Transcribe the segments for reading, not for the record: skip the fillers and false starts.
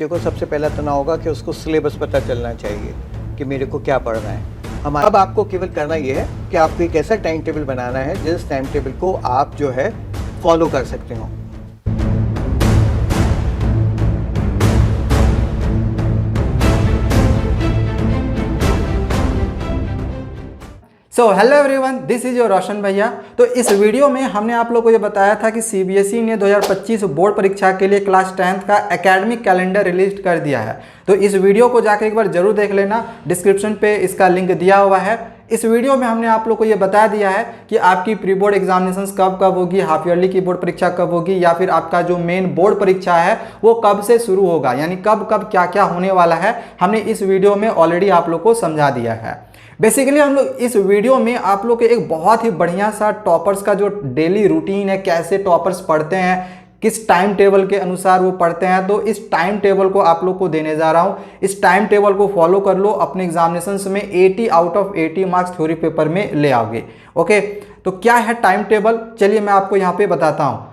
देखो, सबसे पहला तनाव होगा कि उसको सिलेबस पता चलना चाहिए कि मेरे को क्या पढ़ना है। अब आपको केवल करना ये है कि आपको एक ऐसा टाइम टेबल बनाना है जिस टाइम टेबल को आप जो है फॉलो कर सकते हो। Hello everyone, this is your Roshan bhaiya. तो इस वीडियो में हमने आप लोगों को ये बताया था कि सीबीएसई ने 2025 बोर्ड परीक्षा के लिए क्लास 10th का एकेडमिक कैलेंडर रिलीज कर दिया है। तो इस वीडियो को जाकर एक बार जरूर देख लेना, डिस्क्रिप्शन पे इसका लिंक दिया हुआ है। इस वीडियो में हमने आप लोग को ये बता दिया है कि आपकी प्री बोर्ड एग्जामिनेशंस कब कब होगी, हाफ ईयरली की बोर्ड परीक्षा कब होगी, या फिर आपका जो मेन बोर्ड परीक्षा है वो कब से शुरू होगा, यानी कब कब क्या क्या होने वाला है। हमने इस वीडियो में ऑलरेडी आप लोग को समझा दिया है। बेसिकली हम लोग इस वीडियो में आप लोग के एक बहुत ही बढ़िया सा टॉपर्स का जो डेली रूटीन है, कैसे टॉपर्स पढ़ते हैं, किस टाइम टेबल के अनुसार वो पढ़ते हैं, तो इस टाइम टेबल को आप लोग को देने जा रहा हूं। इस टाइम टेबल को फॉलो कर लो, अपने एग्जामिनेशंस में 80 out of 80 marks theory paper में ले आओगे। ओके, तो क्या है टाइम टेबल, चलिए मैं आपको यहाँ पे बताता हूँ।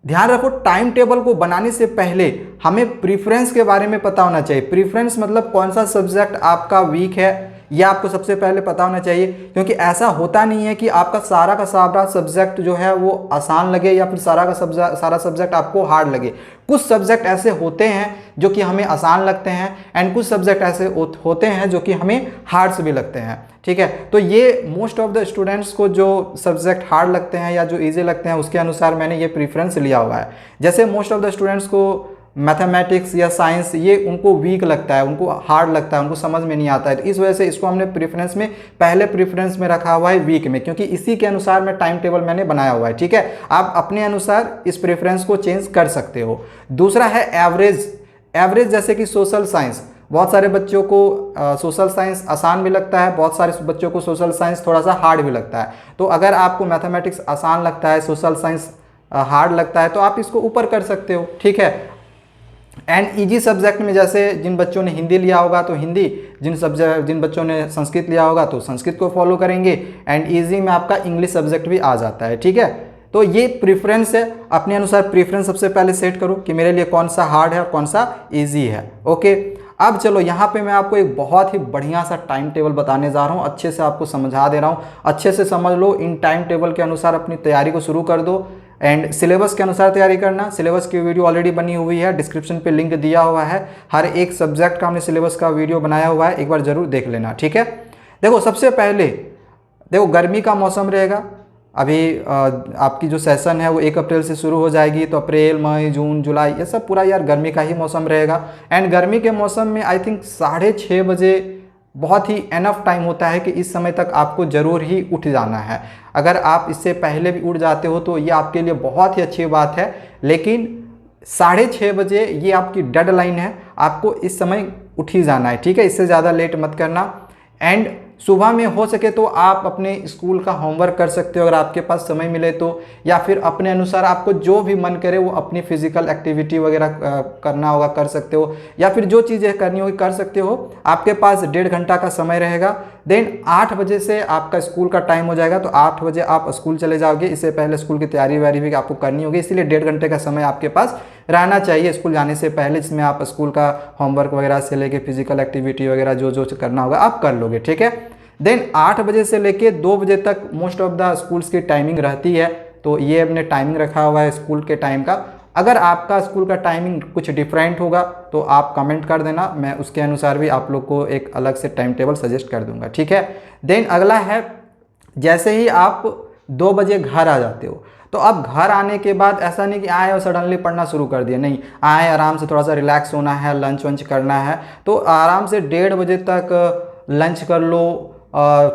ध्यान रखो, टाइम टेबल को बनाने से पहले हमें प्रीफरेंस के बारे में पता होना चाहिए। प्रीफरेंस मतलब कौन सा सब्जेक्ट आपका वीक है, यह आपको सबसे पहले पता होना चाहिए। क्योंकि ऐसा होता नहीं है कि आपका सारा का सारा सब्जेक्ट जो है वो आसान लगे या फिर सारा सब्जेक्ट आपको हार्ड लगे। कुछ सब्जेक्ट ऐसे होते हैं जो कि हमें आसान लगते हैं एंड कुछ सब्जेक्ट ऐसे होते हैं जो कि हमें हार्ड भी लगते हैं। ठीक है, तो ये मोस्ट ऑफ द स्टूडेंट्स को जो सब्जेक्ट हार्ड लगते हैं या जो ईजी लगते हैं उसके अनुसार मैंने ये प्रीफरेंस लिया हुआ है। जैसे मोस्ट ऑफ द स्टूडेंट्स को मैथमेटिक्स या साइंस ये उनको वीक लगता है, उनको हार्ड लगता है, उनको समझ में नहीं आता है, तो इस वजह से इसको हमने प्रेफरेंस में पहले प्रेफरेंस में रखा हुआ है वीक में, क्योंकि इसी के अनुसार मैं टाइम टेबल मैंने बनाया हुआ है। ठीक है, आप अपने अनुसार इस प्रेफरेंस को चेंज कर सकते हो। दूसरा है एवरेज। एवरेज जैसे कि सोशल साइंस, बहुत सारे बच्चों को सोशल साइंस आसान भी लगता है, बहुत सारे बच्चों को सोशल साइंस थोड़ा सा हार्ड भी लगता है। तो अगर आपको मैथमेटिक्स आसान लगता है, सोशल साइंस हार्ड लगता है, तो आप इसको ऊपर कर सकते हो। ठीक है, एंड इजी सब्जेक्ट में जैसे जिन बच्चों ने हिंदी लिया होगा तो हिंदी, जिन बच्चों ने संस्कृत लिया होगा तो संस्कृत को फॉलो करेंगे, एंड इजी में आपका इंग्लिश सब्जेक्ट भी आ जाता है। ठीक है, तो ये प्रेफरेंस है, अपने अनुसार प्रेफरेंस सबसे पहले सेट करो कि मेरे लिए कौन सा हार्ड है और कौन सा ईजी है। ओके, अब चलो यहाँ पे मैं आपको एक बहुत ही बढ़िया सा टाइम टेबल बताने जा रहा हूँ, अच्छे से आपको समझा दे रहा हूँ, अच्छे से समझ लो। इन टाइम टेबल के अनुसार अपनी तैयारी को शुरू कर दो एंड सिलेबस के अनुसार तैयारी करना। सिलेबस की वीडियो ऑलरेडी बनी हुई है, डिस्क्रिप्शन पे लिंक दिया हुआ है। हर एक सब्जेक्ट का हमने सिलेबस का वीडियो बनाया हुआ है, एक बार जरूर देख लेना। ठीक है, देखो सबसे पहले देखो गर्मी का मौसम रहेगा। अभी आपकी जो सेशन है वो 1 अप्रैल से शुरू हो जाएगी, तो अप्रैल, मई, जून, जुलाई ये सब पूरा यार गर्मी का ही मौसम रहेगा। एंड गर्मी के मौसम में आई थिंक 6:30 बजे बहुत ही एनफ टाइम होता है कि इस समय तक आपको ज़रूर ही उठ जाना है। अगर आप इससे पहले भी उठ जाते हो तो ये आपके लिए बहुत ही अच्छी बात है, लेकिन 6:30 बजे ये आपकी डेडलाइन है, आपको इस समय उठ ही जाना है। ठीक है, इससे ज़्यादा लेट मत करना। एंड सुबह में हो सके तो आप अपने स्कूल का होमवर्क कर सकते हो अगर आपके पास समय मिले तो, या फिर अपने अनुसार आपको जो भी मन करे वो अपनी फिजिकल एक्टिविटी वगैरह करना होगा कर सकते हो, या फिर जो चीज़ें करनी होगी कर सकते हो। आपके पास 1.5 घंटा का समय रहेगा। देन 8 बजे से आपका स्कूल का टाइम हो जाएगा, तो 8 बजे आप स्कूल चले जाओगे। इससे पहले स्कूल की तैयारी वारी भी आपको करनी होगी, इसलिए 1.5 घंटे का समय आपके पास रहना चाहिए स्कूल जाने से पहले, जिसमें आप स्कूल का होमवर्क वगैरह से लेके फिजिकल एक्टिविटी वगैरह जो जो करना होगा आप कर लोगे। ठीक है, देन 8 बजे से लेके 2 बजे तक मोस्ट ऑफ द स्कूल्स की टाइमिंग रहती है, तो ये हमने टाइमिंग रखा हुआ है स्कूल के टाइम का। अगर आपका स्कूल का टाइमिंग कुछ डिफरेंट होगा तो आप कमेंट कर देना, मैं उसके अनुसार भी आप लोग को एक अलग से टाइम टेबल सजेस्ट कर दूंगा। ठीक है, देन अगला है, जैसे ही आप 2 बजे घर आ जाते हो, तो अब घर आने के बाद ऐसा नहीं कि आए और सडनली पढ़ना शुरू कर दिया, नहीं, आए आराम से थोड़ा सा रिलैक्स होना है, लंच वंच करना है, तो आराम से 1:30 बजे तक लंच कर लो,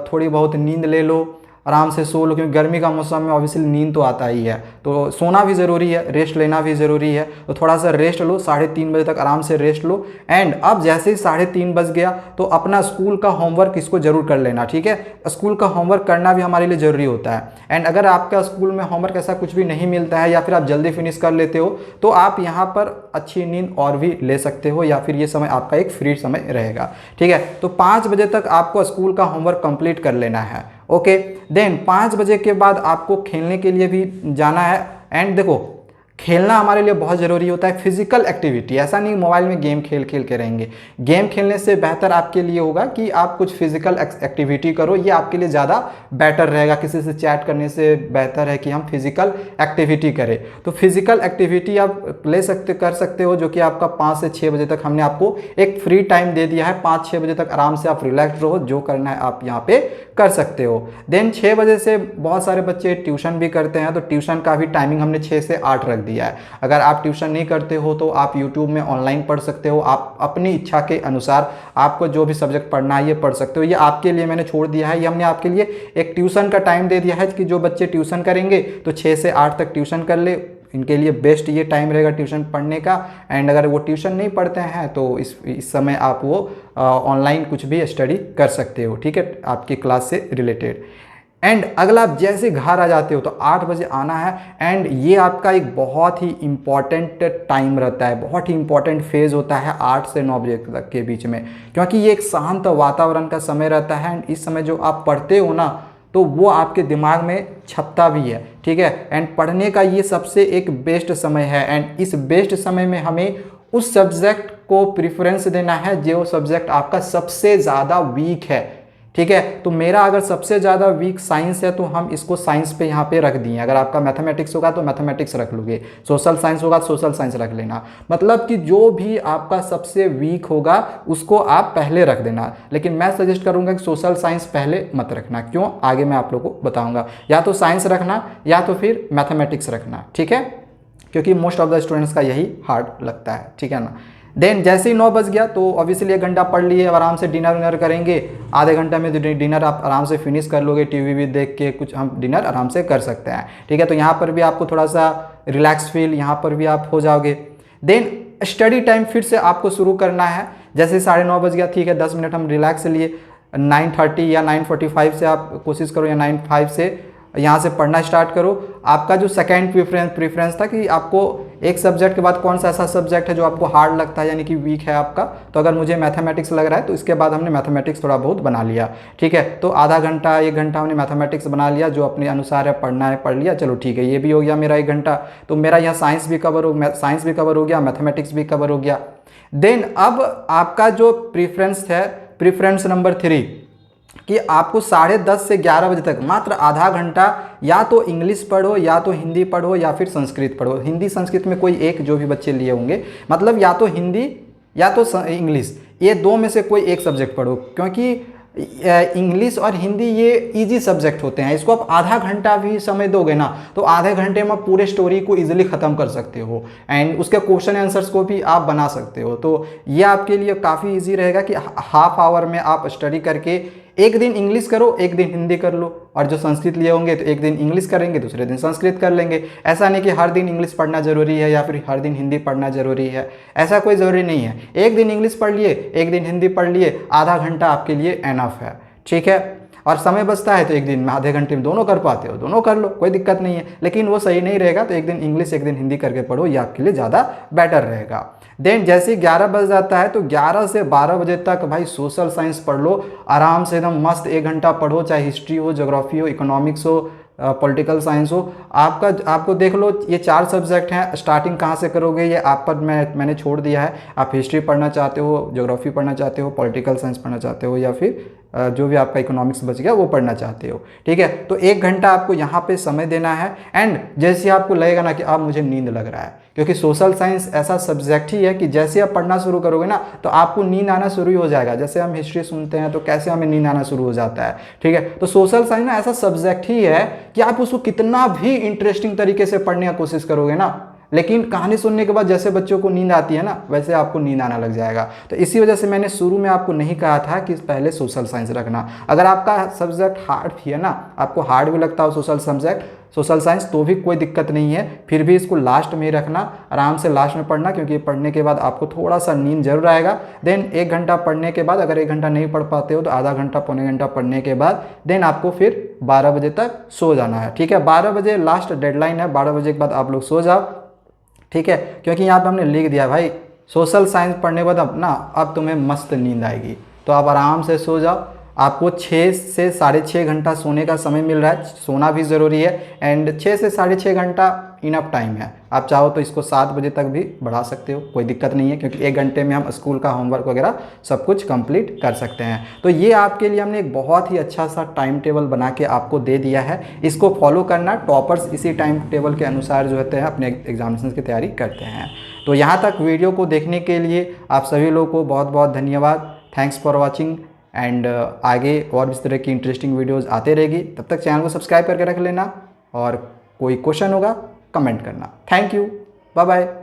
थोड़ी बहुत नींद ले लो, आराम से सो लो, क्योंकि गर्मी का मौसम में ऑब्वियसली नींद तो आता ही है, तो सोना भी ज़रूरी है, रेस्ट लेना भी ज़रूरी है, तो थोड़ा सा रेस्ट लो, 3:30 बजे तक आराम से रेस्ट लो। एंड अब जैसे ही 3:30 बज गया तो अपना स्कूल का होमवर्क इसको ज़रूर कर लेना। ठीक है, स्कूल का होमवर्क करना भी हमारे लिए ज़रूरी होता है। एंड अगर आपका स्कूल में होमवर्क ऐसा कुछ भी नहीं मिलता है या फिर आप जल्दी फिनिश कर लेते हो तो आप यहाँ पर अच्छी नींद और भी ले सकते हो, या फिर ये समय आपका एक फ्री समय रहेगा। ठीक है, तो 5 बजे तक आपको स्कूल का होमवर्क कंप्लीट कर लेना है। ओके, देन 5 बजे के बाद आपको खेलने के लिए भी जाना है। एंड देखो खेलना हमारे लिए बहुत ज़रूरी होता है, फिजिकल एक्टिविटी। ऐसा नहीं मोबाइल में गेम खेल खेल के रहेंगे। गेम खेलने से बेहतर आपके लिए होगा कि आप कुछ फिजिकल एक्टिविटी करो, ये आपके लिए ज़्यादा बेटर रहेगा। किसी से चैट करने से बेहतर है कि हम फिजिकल एक्टिविटी करें। तो फिजिकल एक्टिविटी आप कर सकते हो, जो कि आपका 5 से 6 बजे तक हमने आपको एक फ्री टाइम दे दिया है। 5-6 बजे तक आराम से आप रिलैक्स रहो, जो करना है आप यहाँ पे कर सकते हो। देन 6 बजे से बहुत सारे बच्चे ट्यूशन भी करते हैं, तो ट्यूशन का भी टाइमिंग हमने 6 से 8 रख दिया है। अगर आप ट्यूशन नहीं करते हो तो आप यूट्यूब में ऑनलाइन पढ़ सकते हो। आप अपनी इच्छा के अनुसार आपको जो भी सब्जेक्ट पढ़ना है ये पढ़ सकते हो। ये आपके लिए मैंने छोड़ दिया है। ये हमने आपके लिए एक ट्यूशन का टाइम दे दिया है कि जो बच्चे ट्यूशन करेंगे तो 6 से 8 तक ट्यूशन कर ले। इनके लिए बेस्ट ये टाइम रहेगा ट्यूशन पढ़ने का। एंड अगर वो ट्यूशन नहीं पढ़ते हैं तो इस समय आप वो ऑनलाइन कुछ भी स्टडी कर सकते हो, ठीक है, आपकी क्लास से रिलेटेड। एंड अगला आप जैसे घर आ जाते हो तो 8 बजे आना है। एंड ये आपका एक बहुत ही इंपॉर्टेंट टाइम रहता है, बहुत ही इंपॉर्टेंट फेज़ होता है 8 से 9 बजे तक के बीच में, क्योंकि ये एक शांत वातावरण का समय रहता है। एंड इस समय जो आप पढ़ते हो ना तो वो आपके दिमाग में छपता भी है, ठीक है। एंड पढ़ने का ये सबसे एक बेस्ट समय है। एंड इस बेस्ट समय में हमें उस सब्जेक्ट को प्रेफरेंस देना है जो सब्जेक्ट आपका सबसे ज़्यादा वीक है, ठीक है। तो मेरा अगर सबसे ज़्यादा वीक साइंस है तो हम इसको साइंस पे यहाँ पे रख दिए। अगर आपका मैथमेटिक्स होगा तो मैथमेटिक्स रख लोगे, सोशल साइंस होगा तो सोशल साइंस रख लेना। मतलब कि जो भी आपका सबसे वीक होगा उसको आप पहले रख देना। लेकिन मैं सजेस्ट करूँगा कि सोशल साइंस पहले मत रखना। क्यों, आगे मैं आप लोगों को बताऊँगा। या तो साइंस रखना या तो फिर मैथमेटिक्स रखना, ठीक है, क्योंकि मोस्ट ऑफ द स्टूडेंट्स का यही हार्ड लगता है, ठीक है ना। देन जैसे ही 9 बज गया तो ऑब्वियसली 1 घंटा पढ़ लिए, आराम से डिनर विनर करेंगे। आधे घंटे में डिनर आप आराम से फिनिश कर लोगे, टीवी भी देख के कुछ हम डिनर आराम से कर सकते हैं, ठीक है। तो यहाँ पर भी आपको थोड़ा सा रिलैक्स फील यहाँ पर भी आप हो जाओगे। देन स्टडी टाइम फिर से आपको शुरू करना है। जैसे 9:30 बज गया, ठीक है, 10 मिनट हम रिलैक्स लिए। 9:30 या 9:45 से आप कोशिश करो, या 9:05 से यहाँ से पढ़ना स्टार्ट करो। आपका जो सेकंड प्रेफरेंस था कि आपको एक सब्जेक्ट के बाद कौन सा ऐसा सब्जेक्ट है जो आपको हार्ड लगता है, यानी कि वीक है आपका, तो अगर मुझे मैथमेटिक्स लग रहा है तो इसके बाद हमने मैथमेटिक्स थोड़ा बहुत बना लिया, ठीक है। तो आधा घंटा 1 घंटा हमने मैथमेटिक्स बना लिया, जो अपने अनुसार है पढ़ना है पढ़ लिया, चलो ठीक है, ये भी हो गया मेरा 1 घंटा। तो मेरा यहाँ साइंस भी कवर हो गया, मैथमेटिक्स भी कवर हो गया। देन अब आपका जो प्रेफरेंस नंबर 3 कि आपको 10:30 से 11 बजे तक मात्र आधा घंटा या तो इंग्लिश पढ़ो, या तो हिंदी पढ़ो, या फिर संस्कृत पढ़ो। हिंदी संस्कृत में कोई एक, जो भी बच्चे लिए होंगे, मतलब या तो हिंदी या तो इंग्लिश, ये 2 में से कोई एक सब्जेक्ट पढ़ो। क्योंकि इंग्लिश और हिंदी ये इजी सब्जेक्ट होते हैं। इसको आप आधा घंटा भी समय दोगे ना तो आधे घंटे में पूरे स्टोरी को इजीली ख़त्म कर सकते हो। एंड उसके क्वेश्चन आंसर्स को भी आप बना सकते हो। तो ये आपके लिए काफ़ी इजी रहेगा कि हाफ आवर में आप स्टडी करके एक दिन इंग्लिश करो, एक दिन हिंदी कर लो। और जो संस्कृत लिए होंगे तो एक दिन इंग्लिश करेंगे, दूसरे दिन संस्कृत कर लेंगे। ऐसा नहीं कि हर दिन इंग्लिश पढ़ना जरूरी है या फिर हर दिन हिंदी पढ़ना जरूरी है, ऐसा कोई ज़रूरी नहीं है। एक दिन इंग्लिश पढ़ लिए, एक दिन हिंदी पढ़ लिए, आधा घंटा आपके लिए एनफ है, ठीक है। और समय बचता है तो एक दिन में आधे घंटे में दोनों कर पाते हो, दोनों कर लो, कोई दिक्कत नहीं है। लेकिन वो सही नहीं रहेगा तो एक दिन इंग्लिश एक दिन हिंदी करके पढ़ो, ये आपके लिए ज़्यादा बेटर रहेगा। देन जैसे 11 बज जाता है तो 11 से 12 बजे तक भाई सोशल साइंस पढ़ लो आराम से, एकदम मस्त 1 घंटा पढ़ो, चाहे हिस्ट्री हो, ज्योग्राफी हो, इकोनॉमिक्स हो, पॉलिटिकल साइंस हो। आपको देख लो ये 4 सब्जेक्ट हैं। स्टार्टिंग कहाँ से करोगे ये आप पर मैंने छोड़ दिया है। आप हिस्ट्री पढ़ना चाहते हो, ज्योग्राफी पढ़ना चाहते हो, पॉलिटिकल साइंस पढ़ना चाहते हो, या फिर जो भी आपका इकोनॉमिक्स बच गया वो पढ़ना चाहते हो, ठीक है। तो 1 घंटा आपको यहाँ पे समय देना है। एंड जैसे आपको लगेगा ना कि अब मुझे नींद लग रहा है, क्योंकि सोशल साइंस ऐसा सब्जेक्ट ही है कि जैसे आप पढ़ना शुरू करोगे ना तो आपको नींद आना शुरू हो जाएगा। जैसे हम हिस्ट्री सुनते हैं तो कैसे हमें नींद आना शुरू हो जाता है, ठीक है। तो सोशल साइंस ना ऐसा सब्जेक्ट ही है कि आप उसको कितना भी इंटरेस्टिंग तरीके से पढ़ने की कोशिश करोगे ना, लेकिन कहानी सुनने के बाद जैसे बच्चों को नींद आती है ना वैसे आपको नींद आना लग जाएगा। तो इसी वजह से मैंने शुरू में आपको नहीं कहा था कि पहले सोशल साइंस रखना। अगर आपका सब्जेक्ट हार्ड भी है ना, आपको हार्ड भी लगता हो सोशल साइंस, तो भी कोई दिक्कत नहीं है, फिर भी इसको लास्ट में ही रखना, आराम से लास्ट में पढ़ना, क्योंकि पढ़ने के बाद आपको थोड़ा सा नींद जरूर आएगा। देन 1 घंटा पढ़ने के बाद, अगर 1 घंटा नहीं पढ़ पाते हो तो आधा घंटा पौने घंटा पढ़ने के बाद देन आपको फिर 12 बजे तक सो जाना है, ठीक है। 12 बजे लास्ट डेडलाइन है, 12 बजे के बाद आप लोग सो जाओ, ठीक है। क्योंकि यहाँ पे हमने लिख दिया भाई सोशल साइंस पढ़ने के बाद अब तुम्हें मस्त नींद आएगी, तो आप आराम से सो जाओ। आपको 6 से 6.5 घंटा सोने का समय मिल रहा है। सोना भी ज़रूरी है एंड 6 से 6.5 घंटा इनफ टाइम है। आप चाहो तो इसको 7 बजे तक भी बढ़ा सकते हो, कोई दिक्कत नहीं है, क्योंकि 1 घंटे में हम स्कूल का होमवर्क वगैरह सब कुछ कंप्लीट कर सकते हैं। तो ये आपके लिए हमने एक बहुत ही अच्छा सा टाइम टेबल बना के आपको दे दिया है। इसको फॉलो करना, टॉपर्स इसी टाइम टेबल के अनुसार जो होते हैं अपने एग्जामिनेशन की तैयारी करते हैं। तो यहाँ तक वीडियो को देखने के लिए आप सभी लोगों को बहुत बहुत धन्यवाद। थैंक्स फॉर वॉचिंग एंड आगे और भी इस तरह की इंटरेस्टिंग वीडियोज़ आते रहेगी। तब तक चैनल को सब्सक्राइब करके रख लेना और कोई क्वेश्चन होगा कमेंट करना। Thank you, bye bye.